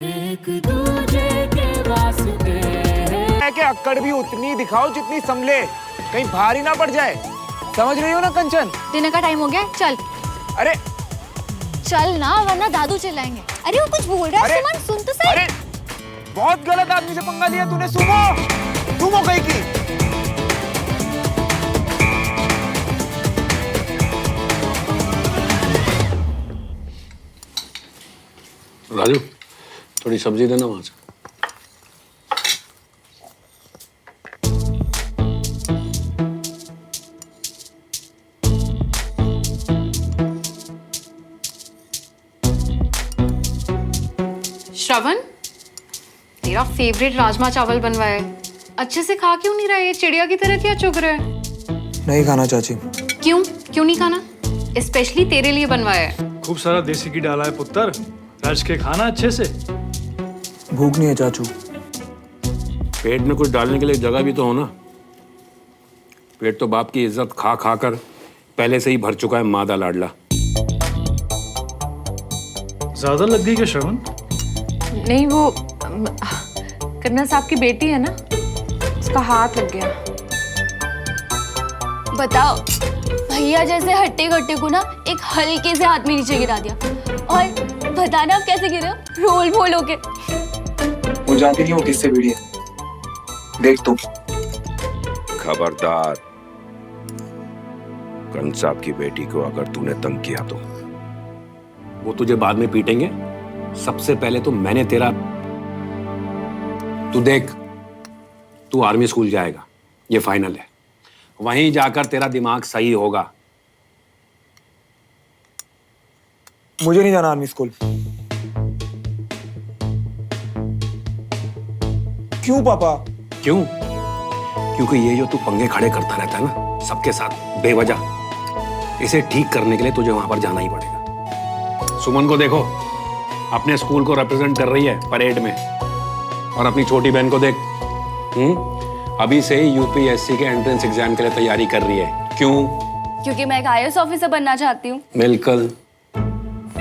एक दूजे के वास्ते है कि अक्कड़ भी उतनी दिखाओ जितनी संभले, कहीं भारी ना पड़ जाए। समझ रही हो ना कंचन? डिनर का टाइम हो गया, चल। अरे चल ना, वरना दादू चिल्लाएंगे। अरे वो कुछ बोल रहा है, सुमन सुन तो सही। अरे बहुत गलत आदमी से पंगा लिया तूने। सुमो सुमो कहीं की। राजू थोड़ी सब्जी देना वहां से। श्रवण, तेरा फेवरेट राजमा चावल बनवाया है। अच्छे से खा क्यों नहीं रहा है? चिड़िया की तरह क्या चुग रहा है? नहीं खाना चाची। क्यों नहीं खाना? स्पेशली तेरे लिए बनवाया है। खूब सारा देसी घी डाला है पुत्र, रच के खाना अच्छे से। भूख नहीं है चाचू। पेट में कुछ डालने के लिए जगह भी तो हो ना। पेट तो बाप की इज्जत खा खा कर पहले से ही भर चुका है मादा लाडला। ज्यादा लग गई क्या श्रवण? नहीं, वो कर्नल साहब की बेटी है ना, उसका हाथ लग गया। बताओ, भैया जैसे हट्टे कट्टे को ना एक हल्के से हाथ में नीचे गिरा दिया, और बताना आप कैसे गिरे? रोल बोल होके। वो जानती नहीं हो किससे भिड़ी है। देख तुम। खबरदार, कंस साहब की बेटी को अगर तूने तंग किया तो वो तुझे बाद में पीटेंगे। सबसे पहले तो मैंने तेरा। तू देख, तू आर्मी स्कूल जाएगा, ये फाइनल है। वहीं जाकर तेरा दिमाग सही होगा। मुझे नहीं जाना आर्मी स्कूल। क्यों पापा? क्यों? क्योंकि ये जो तू पंगे खड़े करता रहता है ना सबके साथ बेवजह, इसे ठीक करने के लिए तुझे वहां पर जाना ही पड़ेगा। सुमन को देखो, अपने स्कूल को रिप्रेजेंट कर रही है परेड में, और अपनी छोटी बहन को देख, अभी से यूपीएससी के एंट्रेंस एग्जाम के लिए तैयारी कर रही है। क्यों? क्योंकि मैं एक आईएएस ऑफिसर बनना चाहती हूँ। बिल्कुल।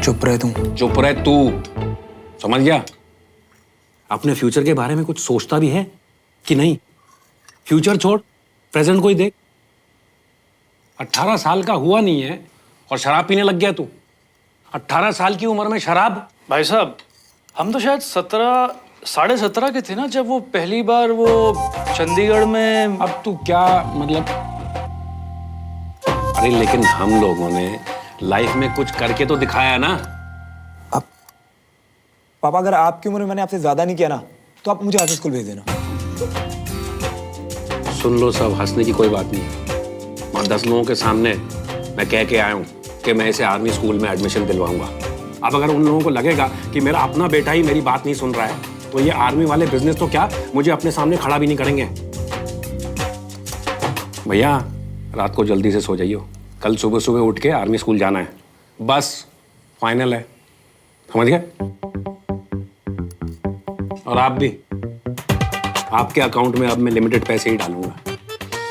चुप रहे तुम। चुप रहे तू। समझ गया? अपने फ्यूचर के बारे में कुछ सोचता भी है कि नहीं? फ्यूचर छोड़, प्रेजेंट को ही देख। 18 साल का हुआ नहीं है और शराब पीने लग गया तू। 18 साल की उम्र में शराब? भाई साहब, हम तो शायद 17, 17.5 के थे ना जब वो पहली बार वो चंडीगढ़ में। अब तू क्या मतलब? अरे लेकिन हम लोगों ने लाइफ में कुछ करके तो दिखाया ना। अब पापा, अगर आपकी उम्र में मैंने आपसे ज्यादा नहीं किया ना, तो आप मुझे आर्मी स्कूल भेज देना। सुन लो सब, हंसने की कोई बात नहीं। और 10 लोगों के सामने मैं कह के आया हूं कि मैं इसे आर्मी स्कूल में एडमिशन दिलवाऊंगा। अब अगर उन लोगों को लगेगा कि मेरा अपना बेटा ही मेरी बात नहीं सुन रहा है, तो ये आर्मी वाले बिजनेस तो क्या मुझे अपने सामने खड़ा भी नहीं करेंगे। भैया रात को जल्दी से सो जाइयो, कल सुबह सुबह उठ के आर्मी स्कूल जाना है। बस फाइनल है, समझ गए? और आप भी, आपके अकाउंट में अब मैं लिमिटेड पैसे ही डालूंगा।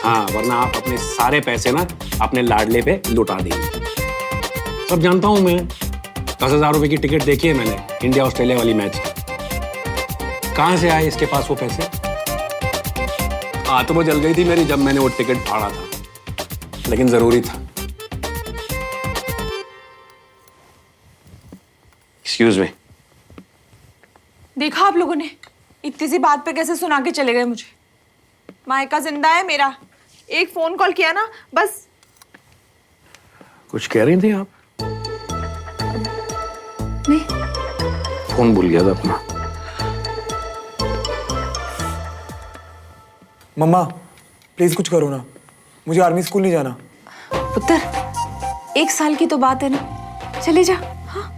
हाँ, वरना आप अपने सारे पैसे ना अपने लाडले पे लुटा देंगे। सब जानता हूं मैं। 10,000 रुपए की टिकट देखी है मैंने इंडिया ऑस्ट्रेलिया वाली मैच की। कहां से आए इसके पास वो पैसे? आत्मा जल गई थी मेरी जब मैंने वो टिकट फाड़ा था, लेकिन जरूरी था। Excuse me. देखा आप लोगों ने, इतनी सी बात पे कैसे सुना के चले गए मुझे। मायका जिंदा है मेरा, एक फोन कॉल किया ना बस। कुछ कह रही थी आप? नहीं। फोन भूल गया था अपना। मम्मा प्लीज कुछ करो ना, मुझे आर्मी स्कूल नहीं जाना। पुत्र, 1 साल की तो बात है ना, चले जा। हाँ,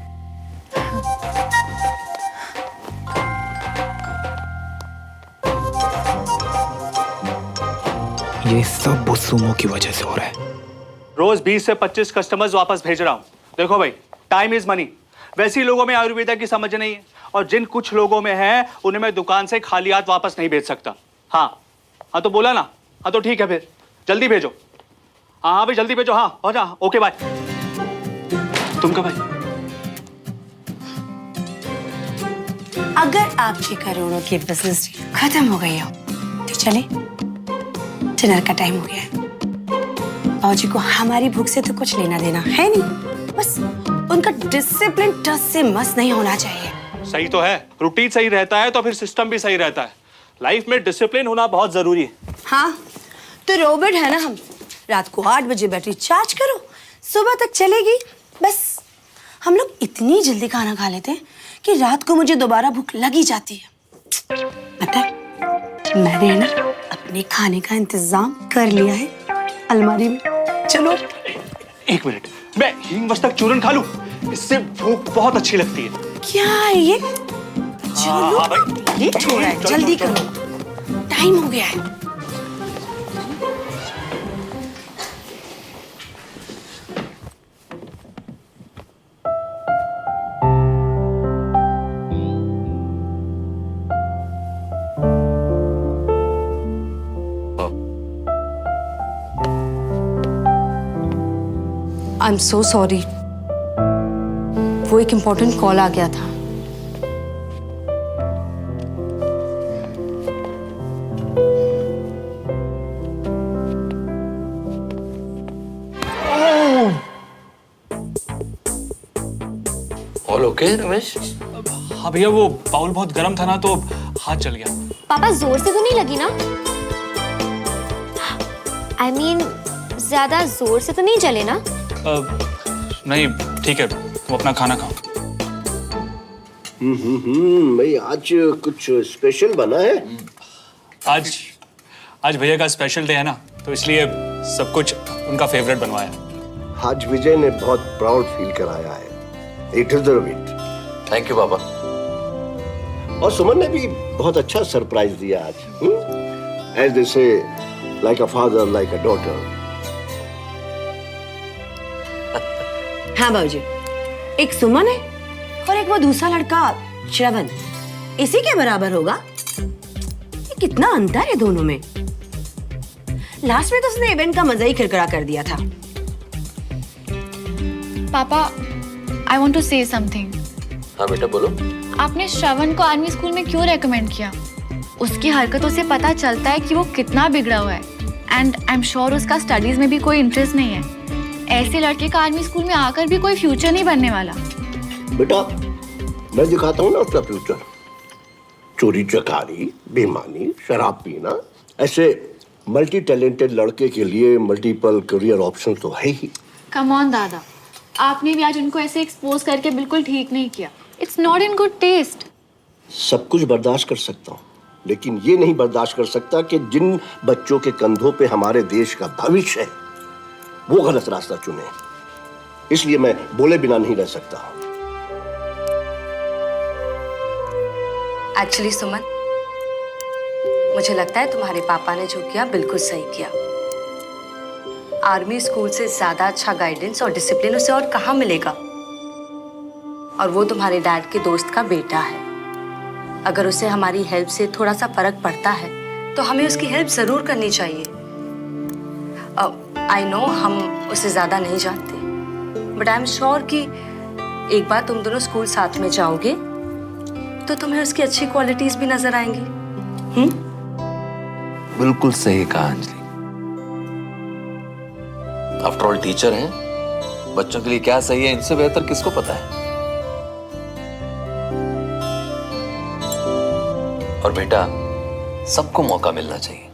ये सब वो सुमो की वजह से हो रहा है। रोज 20 से 25 कस्टमर्स वापस भेज रहा हूँ। देखो भाई, टाइम इज मनी। वैसे ही लोगों में आयुर्वेदा की समझ नहीं है, और जिन कुछ लोगों में है उन्हें मैं दुकान से खाली हाथ वापस नहीं भेज सकता। हाँ तो बोला ना। हाँ तो ठीक है, फिर जल्दी भेजो। हाँ भाई जल्दी भेजो। हाँ हो जा। Okay bye. तुम कब भाई? अगर आपके करोड़ों की बिजनेस खत्म हो गई हो तो चले, डिनर का टाइम हो गया है। बाबूजी को हमारी भूख से तो कुछ लेना देना है नहीं, बस उनका डिसिप्लिन टस से मस नहीं होना चाहिए। सही तो है, रूटीन सही रहता है तो फिर सिस्टम भी सही रहता है। लाइफ में डिसिप्लिन होना बहुत जरूरी है। हाँ, तो रोबोट है ना हम। रात को 8 बजे बैटरी चार्ज करो, सुबह तक चलेगी। बस हम लोग इतनी जल्दी खाना खा लेते हैं कि रात को मुझे दोबारा भूख लगी जाती है। पता है, मैंने ना अपने खाने का इंतजाम कर लिया है अलमारी में। चलो 1 मिनट, मैं हींग मस्तक चूरन खा लूं, इससे भूख बहुत अच्छी लगती है। क्या है ये? चलो ये छोड़ा है, जल्दी करो, टाइम हो गया है। आई एम सो सॉरी, वो एक इम्पोर्टेंट कॉल आ गया था। All okay Ramesh? हाँ भैया, वो बाउल बहुत गर्म था ना तो हाथ जल गया। पापा जोर से तो नहीं लगी ना? I mean, ज्यादा जोर से तो नहीं जले ना? नहीं, ठीक है, तुम अपना खाना खाओ। भाई आज कुछ स्पेशल बना है? आज भैया का स्पेशल डे है ना, तो इसलिए सब कुछ उनका फेवरेट बनवाया। आज विजय ने बहुत प्राउड फील कराया है। It deserve it. Thank you पापा। और सुमन ने भी बहुत अच्छा सरप्राइज दिया आज। As they say, like a father, like a daughter. हाँ बाबूजी, एक सुमन है और एक वो दूसरा लड़का श्रवण, इसी के बराबर होगा। ये कितना अंतर है दोनों में। लास्ट में तो उसने इवेंट का मजा ही किरकिरा कर दिया था। पापा, I want to say something. हाँ बेटा बोलो। आपने श्रवण को आर्मी स्कूल में क्यों रेकमेंड किया? उसकी हरकतों से पता चलता है कि वो कितना बिगड़ा हुआ है, एंड आई एम श्योर उसका स्टडीज में भी कोई इंटरेस्ट नहीं है। ऐसे लड़के का आर्मी स्कूल में आकर भी कोई फ्यूचर नहीं बनने वाला। बेटा, मैं दिखाता हूँ ना उसका फ्यूचर। चोरी चकारी, बेईमानी, शराब पीना, ऐसे मल्टी टैलेंटेड लड़के के लिए मल्टीपल करियर ऑप्शन तो है ही। कम ऑन दादा, आपने भी आज उनको ऐसे एक्सपोज करके बिल्कुल ठीक नहीं किया। It's not in good taste. सब कुछ बर्दाश्त कर सकता हूँ, लेकिन ये नहीं बर्दाश्त कर सकता कि जिन बच्चों के कंधों पे हमारे देश का भविष्य है वो गलत रास्ता चुने। इसलिए मैं बोले बिना नहीं रह सकता। एक्चुअली सुमन, मुझे लगता है तुम्हारे पापा ने जो किया बिल्कुल सही किया। आर्मी स्कूल से ज्यादा अच्छा गाइडेंस और डिसिप्लिन उसे और कहाँ मिलेगा। और वो तुम्हारे डैड के दोस्त का बेटा है। अगर उसे हमारी हेल्प से थोड़ा सा फर्क पड़ता है तो हमें उसकी हेल्प जरूर करनी चाहिए। आई नो हम उसे ज्यादा नहीं जानते, बट आई एम श्योर कि एक बार तुम दोनों स्कूल साथ में जाओगे तो तुम्हें उसकी अच्छी क्वालिटीज भी नजर आएंगी। बिल्कुल सही कहा अंजलि। आफ्टर ऑल टीचर हैं, बच्चों के लिए क्या सही है इनसे बेहतर किसको पता है। और बेटा, सबको मौका मिलना चाहिए।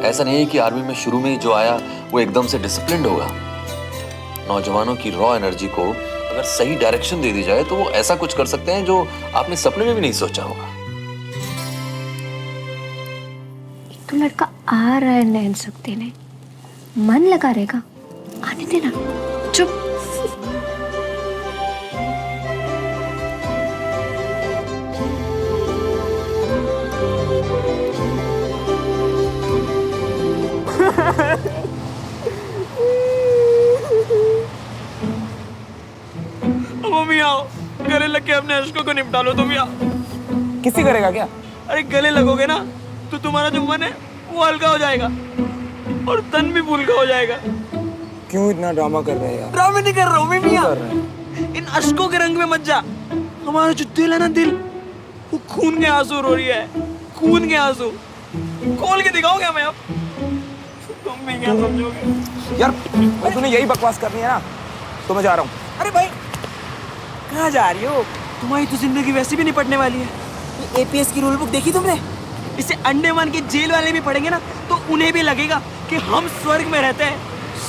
ऐसा नहीं है कि आर्मी में शुरू में जो आया वो एकदम से डिसिप्लिन्ड होगा। नौजवानों की रॉ एनर्जी को अगर सही डायरेक्शन दे दी जाए तो वो ऐसा कुछ कर सकते हैं जो आपने सपने में भी नहीं सोचा होगा। तो लड़का आ रहा है नैन सकते ने, मन लगा रहेगा, आने देना। चुप। मम्मी आओ, गले लग के अपने अश्कों को निपटा लो तुम। किसी करेगा क्या? अरे गले लगोगे ना तो तुम्हारा जो मन है वो हल्का हो जाएगा और तन भी फुल्का हो जाएगा। क्यों इतना ड्रामा कर रहे हैं यार? ड्रामा नहीं कर रहा हूँ मैं। इन अश्कों के रंग में मत जा। हमारा जो दिल है ना, दिल वो खून के आंसू रो रही है, खून के आंसू। खोल के दिखाओ क्या मैं अब? तुम भी क्या समझोगे? यार भाई तूने यही बकवास करनी है ना, तो मैं जा रहा हूँ। अरे भाई कहाँ जा रही हो? तुम्हारी तो जिंदगी वैसे भी निपटने वाली है। ये एपीएस की रूल बुक देखी तुमने? इसे अंडमान के जेल वाले भी पढ़ेंगे ना तो उन्हें भी लगेगा कि हम स्वर्ग में रहते हैं,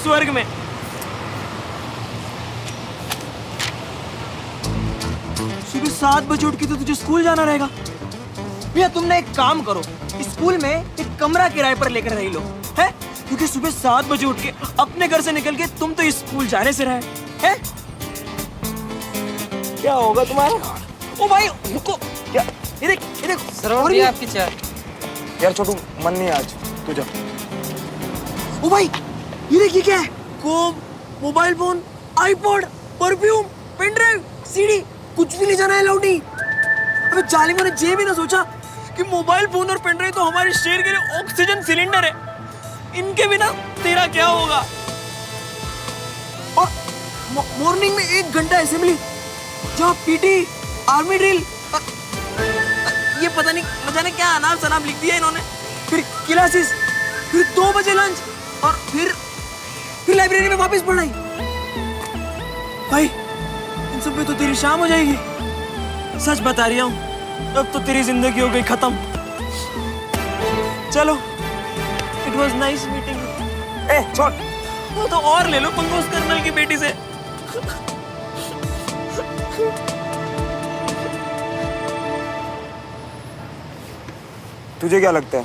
स्वर्ग में। सुबह 7 बजे उठ के तो तुझे स्कूल जाना रहेगा। भैया तुमने एक काम करो, स्कूल में एक कमरा किराए पर लेकर रह लो, है? क्योंकि सुबह 7 बजे उठ के अपने घर से निकल के तुम तो स्कूल जाने से रहे, हैं? क्या होगा तुम्हारा? ओ भाई रुको, क्या? ये देख और भी आपकी चाय। यार छोटू मन नहीं है आज, तू जा। ओ भाई ये देखिए क्या है? Comb, mobile phone, iPod, perfume, pen drive, CD, कुछ भी ले जाना है अलाउड नहीं। अबे जालिमों ने ये भी ना सोचा कि मोबाइल फोन और पेन ड्राइव तो हमारे शहर के लिए ऑक्सीजन सिलेंडर है, इनके बिना तेरा क्या होगा? और मॉर्निंग में 1 घंटा असेंबली, जहाँ पीटी, आर्मी ड्रिल, ये पता नहीं न जाने क्या अनाप शनाप लिख दिया इन्होंने। फिर क्लासेस, फिर 2 बजे लंच और फिर लाइब्रेरी में वापस पढ़ाई। भाई इन सब पे तो तेरी शाम हो जाएगी। सच बता रही हूँ, अब तो तेरी जिंदगी हो गई खत्म। चलो, इट वॉज नाइस मीटिंग। ए छोड़, वो तो और ले लो पंकज कर्नल की बेटी से। तुझे क्या लगता है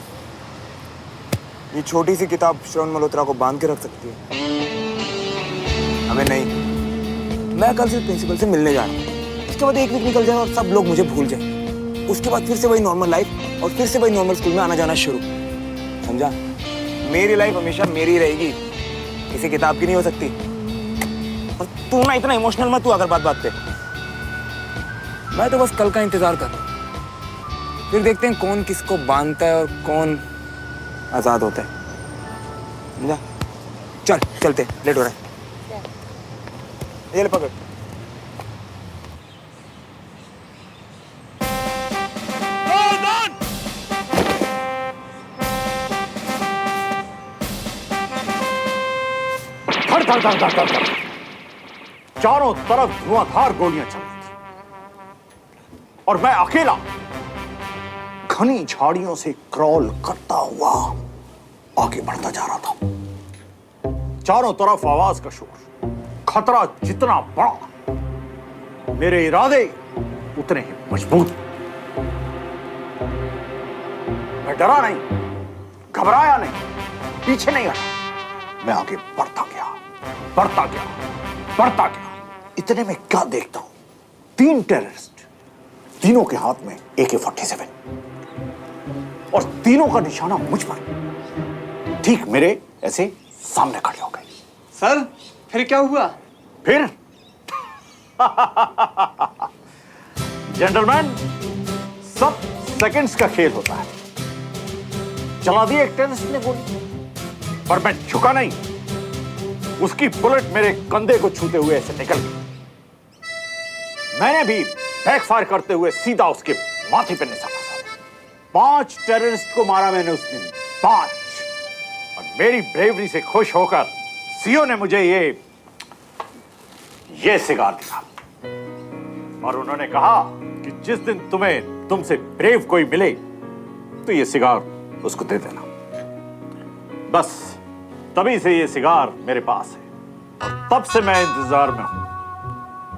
ये छोटी सी किताब श्रवण मल्होत्रा को बांध के रख सकती है? हमें नहीं। मैं कल से प्रिंसिपल से मिलने जा रहा हूँ। उसके बाद 1 वीक निकल जाए और सब लोग मुझे भूल जाए। उसके बाद फिर से वही नॉर्मल लाइफ और फिर से वही नॉर्मल स्कूल में आना जाना शुरू। समझा? मेरी लाइफ हमेशा मेरी रहेगी, किसी किताब की नहीं हो सकती। और तू ना इतना इमोशनल मत तू अगर बात पे। मैं तो बस कल का इंतजार कर रहा हूँ, फिर देखते हैं कौन किसको बांधता है और कौन आजाद होता है। समझा? चल चलते, लेट हो रहा है। ये ले पकड़। चारों तरफ धुआंधार गोलियां चल रही थी और मैं अकेला घनी झाड़ियों से क्रॉल करता हुआ आगे बढ़ता जा रहा था। चारों तरफ आवाज का शोर, खतरा जितना बड़ा मेरे इरादे उतने ही मजबूत। मैं डरा नहीं, घबराया नहीं, पीछे नहीं हटा। मैं आगे बढ़ता गया, बढ़ता गया, बढ़ता गया। इतने में क्या देखता हूं, 3 टेररिस्ट, तीनों के हाथ में AK-47 और तीनों का निशाना मुझ पर, ठीक मेरे ऐसे सामने खड़े हो गए। सर फिर क्या हुआ? फिर जेंटलमैन, सब सेकंड्स का खेल होता है। चला दी एक टेररिस्ट ने गोली, पर मैं झुका नहीं। उसकी बुलेट मेरे कंधे को छूते हुए ऐसे निकल गई। मैंने भी बैकफायर करते हुए सीधा उसके माथे पर निशाना साधा। 5 टेररिस्ट को मारा मैंने उस दिन, 5। और मेरी ब्रेवरी से खुश होकर सीओ ने मुझे ये सिगार दिया और उन्होंने कहा कि जिस दिन तुमसे ब्रेव कोई मिले तो ये सिगार उसको दे देना। बस तभी से ये सिगार मेरे पास है और तब से मैं इंतजार में हूं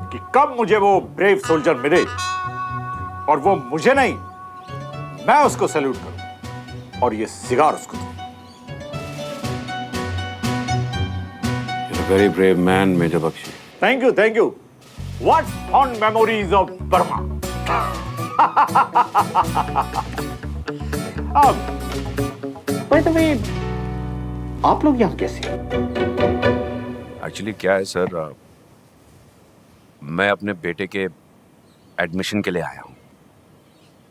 कि कब मुझे वो ब्रेव सोल्जर मिले और वो मुझे नहीं, मैं उसको सैल्यूट करूं और ये सिगार उसको दूं। You're a very brave man, Major Bakshi. Thank you, thank you. What fond memories of Burma. By the way, आप लोग यहाँ कैसे? एक्चुअली क्या है सर, मैं अपने बेटे के एडमिशन के लिए आया हूँ।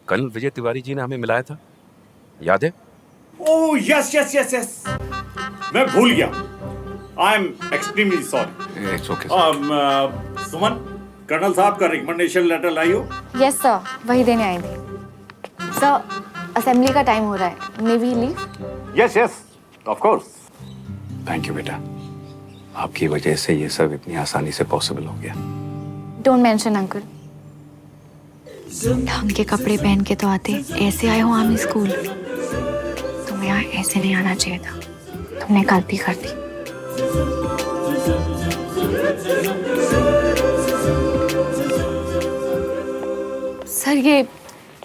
कल विजय तिवारी जी ने हमें मिलाया था, याद है? Oh yes yes yes yes, मैं भूल गया। I am extremely sorry. It's okay. Suman, colonel साहब का रिकमेंडेशन लेटर लाई हो? यस सर, वही देने आई थी। सर, असेंबली का टाइम हो रहा है, may we leave? Yes yes of course. Thank you बेटा, आपकी वजह से ये सब इतनी आसानी से पॉसिबल हो गया। Don't mention uncle. ढंग के कपड़े पहन के तो आते, ऐसे आए हो आर्मी स्कूल। तुम्हें यहाँ ऐसे नहीं आना चाहिए था, तुमने गलती कर दी। सर ये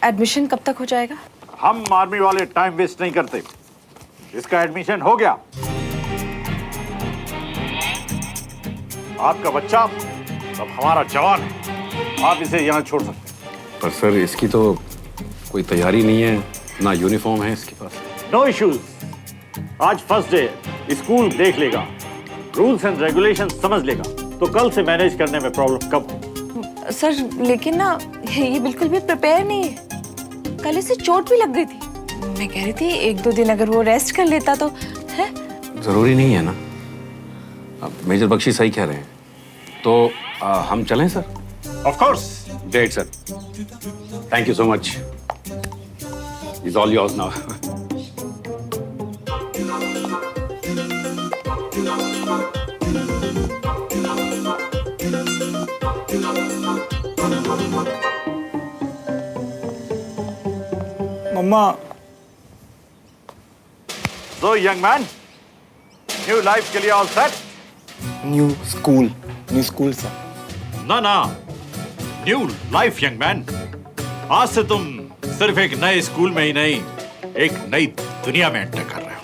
एडमिशन कब तक हो जाएगा? हम आर्मी वाले टाइम वेस्ट नहीं करते, इसका एडमिशन हो गया। आपका बच्चा अब हमारा जवान है, आप इसे यहाँ छोड़ सकते हैं। पर सर इसकी तो कोई तैयारी नहीं है, ना यूनिफॉर्म है इसके पास। नो इश्यूज, आज फर्स्ट डे, स्कूल देख लेगा, रूल्स एंड रेगुलेशन समझ लेगा, तो कल से मैनेज करने में प्रॉब्लम कम हो। सर लेकिन ना ये बिल्कुल भी प्रिपेयर नहीं है, कल इसे चोट भी लग गई थी। मैं कह रही थी 1-2 दिन अगर वो रेस्ट कर लेता तो है। जरूरी नहीं है ना, अब मेजर बख्शी सही कह रहे हैं, तो हम चलें sir? Of course. Great sir, thank you so much, is all yours now. मम्मा। So young man, new life के लिए all set? New school sir. ना ना, न्यू लाइफ यंग मैन। आज से तुम सिर्फ एक नए स्कूल में ही नहीं, एक नई दुनिया में एंटर कर रहे हो।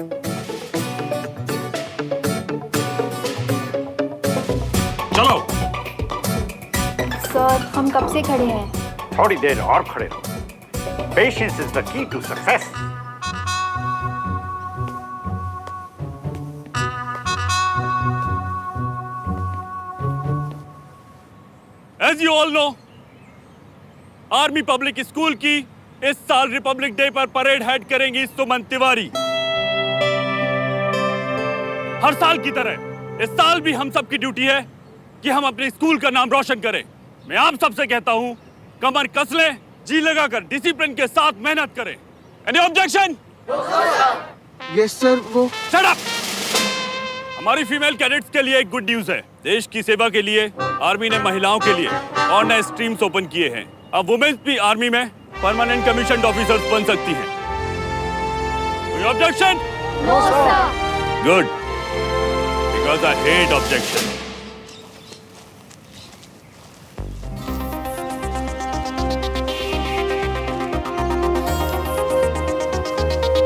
चलो। सर हम कब से खड़े हैं? थोड़ी देर और खड़े रहो। Patience is the key to success. As you all know, army public school की इस साल रिपब्लिक डे पर परेड हेड करेंगी सुमन तिवारी। हर साल की तरह इस साल भी हम सब की ड्यूटी है कि हम अपने स्कूल का नाम रोशन करें। मैं आप सबसे कहता हूं, कमर कस लें, जी लगाकर डिसिप्लिन के साथ मेहनत करें। Any objection? Yes sir. वो शट अप! हमारी फीमेल कैडेट्स के लिए एक गुड न्यूज है। देश की सेवा के लिए आर्मी ने महिलाओं के लिए और नए स्ट्रीम्स ओपन किए हैं। अब वुमेन्स भी आर्मी में परमानेंट कमीशन्ड ऑफिसर्स बन सकती हैं। कोई objection? No sir. Good, because I hate objection.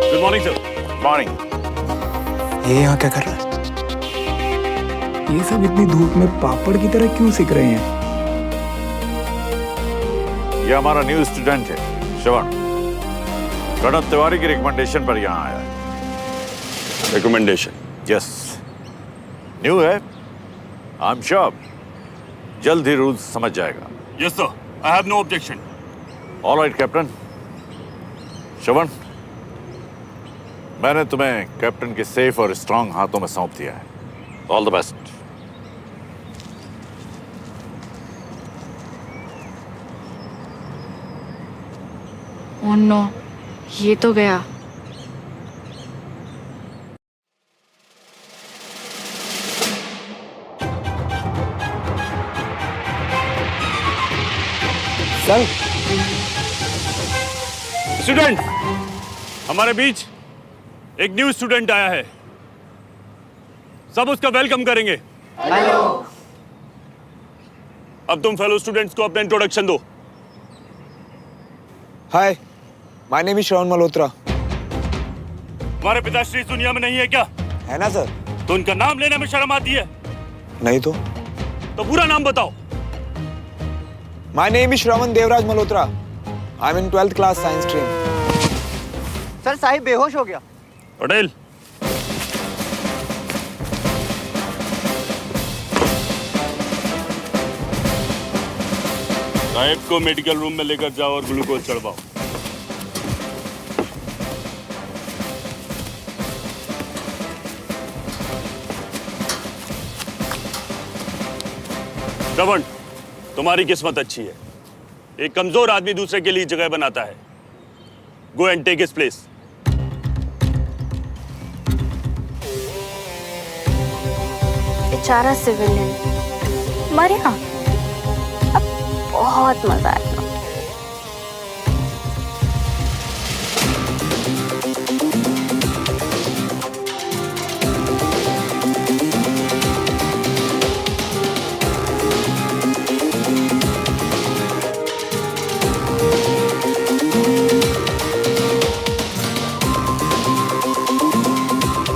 Good morning sir. Morning. ये यहाँ क्या कर रहा है? ये सब इतनी धूप में पापड़ की तरह क्यों सिक रहे हैं? ये हमारा न्यू स्टूडेंट है, श्रवण। प्रणब तिवारी की रिकमेंडेशन पर यहाँ आया है। रिकमेंडेशन? यस, न्यू है। आई एम श्योर जल्द ही रूल्स समझ जाएगा। Yes sir, I have no objection. All right captain. Shravan, मैंने तुम्हें कैप्टन के सेफ और स्ट्रांग हाथों में सौंप दिया है। All the best. Oh no, ये तो गया। सर। स्टूडेंट, हमारे बीच एक न्यू स्टूडेंट आया है, सब उसका वेलकम करेंगे। हेलो। अब तुम फेलो स्टूडेंट्स को अपना इंट्रोडक्शन दो। हाय, माय नेम इज श्रवण मल्होत्रा। हमारे पिताश्री इस दुनिया में नहीं है क्या? है ना सर। तो उनका नाम लेने में शर्म आती है? नहीं तो पूरा नाम बताओ। My name is Shravan Devraj Malhotra. I am in 12th class science stream. Sir Sahib बेहोश हो गया। पटेल, साहिब को मेडिकल रूम में लेकर जाओ और ग्लूकोज चढ़वाओ। श्रवण, तुम्हारी किस्मत अच्छी है। एक कमजोर आदमी दूसरे के लिए जगह बनाता है। Go and take his place. बेचारा सिविलियन मरे ना, अब बहुत मजा आएगा।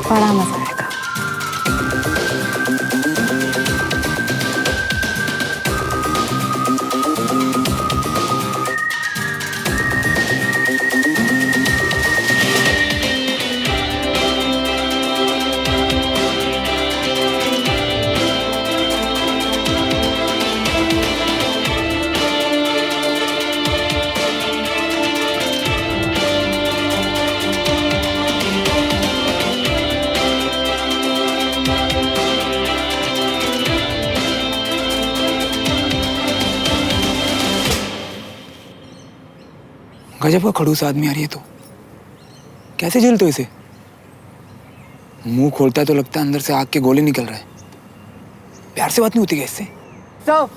बड़ा मजा आएगा। गजब का खड़ूस आदमी आ रही है तो कैसे झेलते हो इसे? मुंह खोलता है तो लगता है अंदर से आग के गोले निकल रहे हैं। प्यार से बात नहीं होती क्या इससे? Sir,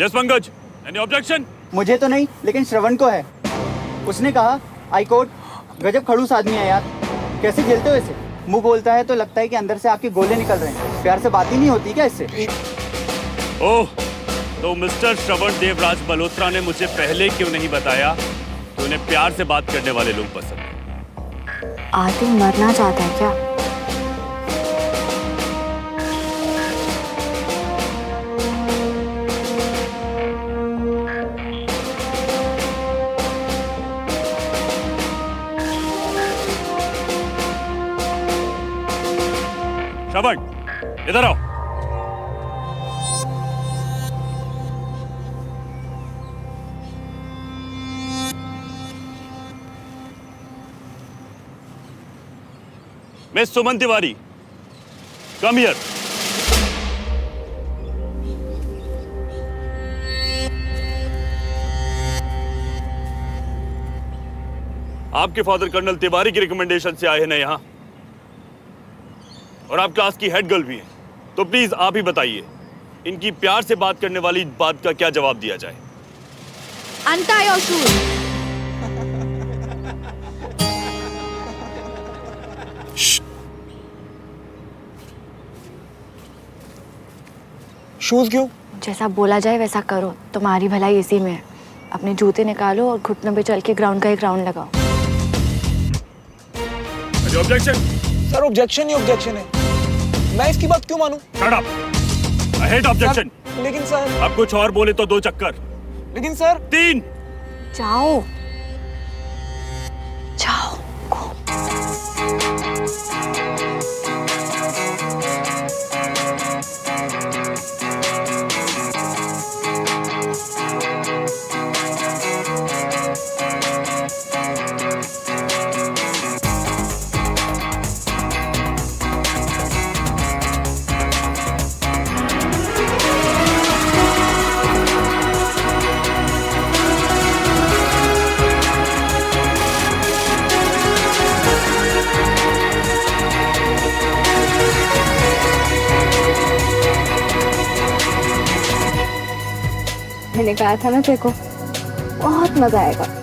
Yes, Pankaj. Any objection? मुझे तो नहीं, लेकिन श्रवण को है। उसने कहा आई कोर्ट, गजब खड़ूस आदमी है यार, कैसे झेलते हो इसे? मुंह बोलता है तो लगता है कि अंदर से आग के गोले निकल रहे हैं। प्यार से बात ही नहीं होती क्या इससे? ओह, तो मिस्टर श्रवण देवराज मल्होत्रा ने मुझे पहले क्यों नहीं बताया कि उन्हें प्यार से बात करने वाले लोग पसंद हैं? आदि मरना चाहता है क्या? श्रवण, इधर आओ। Miss Suman Tiwari, come here. आपके फादर कर्नल तिवारी की रिकमेंडेशन से आए हैं ना यहाँ, और आप क्लास की हेड गर्ल भी हैं, तो प्लीज आप ही बताइए इनकी प्यार से बात करने वाली बात का क्या जवाब दिया जाए? Untie your shoes. शूज क्यों? जैसा बोला जाए वैसा करो, तुम्हारी भलाई इसी में है। अपने जूते निकालो और घुटनों पे चल के ग्राउंड का एक राउंड लगाओ। ऑब्जेक्शन? सर ऑब्जेक्शन ही ऑब्जेक्शन है, मैं इसकी बात क्यों मानूं? Shut up, I hate objection. लेकिन सर, अब कुछ और बोले तो 2 चक्कर। लेकिन सर, 3। जाओ जाओ। मैंने कहा था ना तेरे को, बहुत मजा आएगा।